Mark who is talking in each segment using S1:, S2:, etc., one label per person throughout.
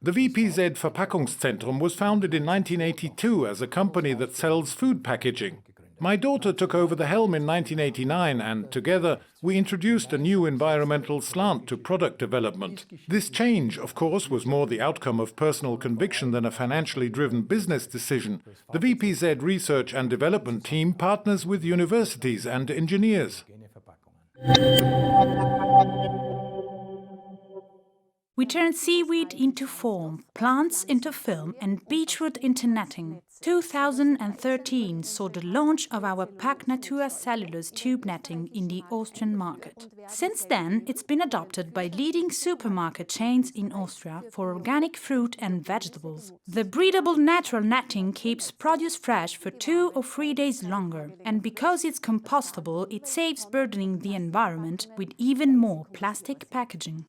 S1: The VPZ Verpackungszentrum was founded in 1982 as a company that sells food packaging. My daughter took over the helm in 1989 and together we introduced a new environmental slant to product development. This change, of course, was more the outcome of personal conviction than a financially driven business decision. The VPZ research and development team partners with universities and engineers.
S2: We turn seaweed into foam, plants into film and beechwood into netting. 2013 saw the launch of our Pack Natura cellulose tube netting in the Austrian market. Since then, it's been adopted by leading supermarket chains in Austria for organic fruit and vegetables. The breathable natural netting keeps produce fresh for 2 or 3 days longer, and because it's compostable, it saves burdening the environment with even more plastic packaging.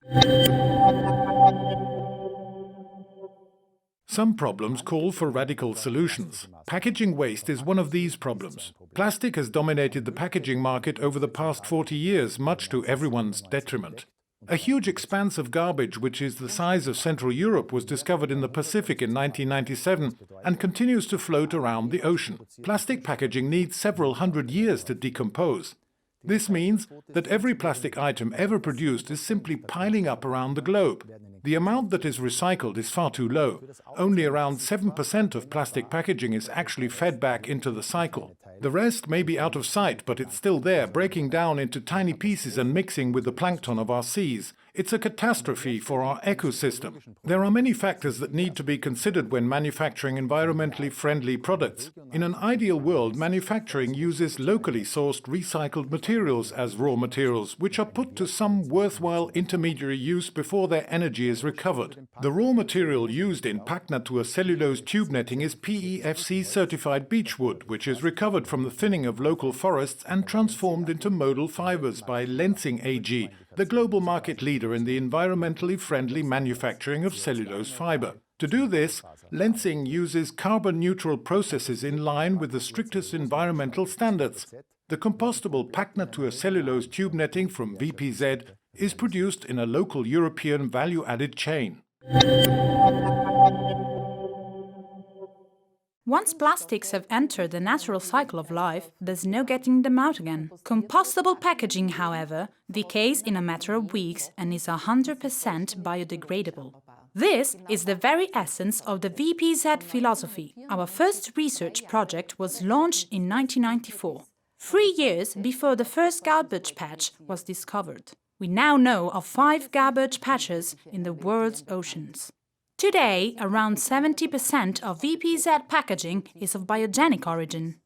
S1: Some problems call for radical solutions. Packaging waste is one of these problems. Plastic has dominated the packaging market over the past 40 years, much to everyone's detriment. A huge expanse of garbage, which is the size of Central Europe, was discovered in the Pacific in 1997 and continues to float around the ocean. Plastic packaging needs several hundred years to decompose. This means that every plastic item ever produced is simply piling up around the globe. The amount that is recycled is far too low. Only around 7% of plastic packaging is actually fed back into the cycle. The rest may be out of sight, but it's still there, breaking down into tiny pieces and mixing with the plankton of our seas. It's a catastrophe for our ecosystem. There are many factors that need to be considered when manufacturing environmentally friendly products. In an ideal world, manufacturing uses locally sourced recycled materials as raw materials, which are put to some worthwhile intermediary use before their energy is recovered. The raw material used in Pack Natura cellulose tube netting is PEFC certified beechwood, which is recovered from the thinning of local forests and transformed into modal fibers by Lenzing AG, the global market leader in the environmentally friendly manufacturing of cellulose fiber. To do this, Lenzing uses carbon-neutral processes in line with the strictest environmental standards. The compostable Pack Natura cellulose tube netting from VPZ is produced in a local European value-added chain.
S2: Once plastics have entered the natural cycle of life, there's no getting them out again. Compostable packaging, however, decays in a matter of weeks and is 100% biodegradable. This is the very essence of the VPZ philosophy. Our first research project was launched in 1994, 3 years before the first garbage patch was discovered. We now know of 5 garbage patches in the world's oceans. Today, around 70% of VPZ packaging is of biogenic origin.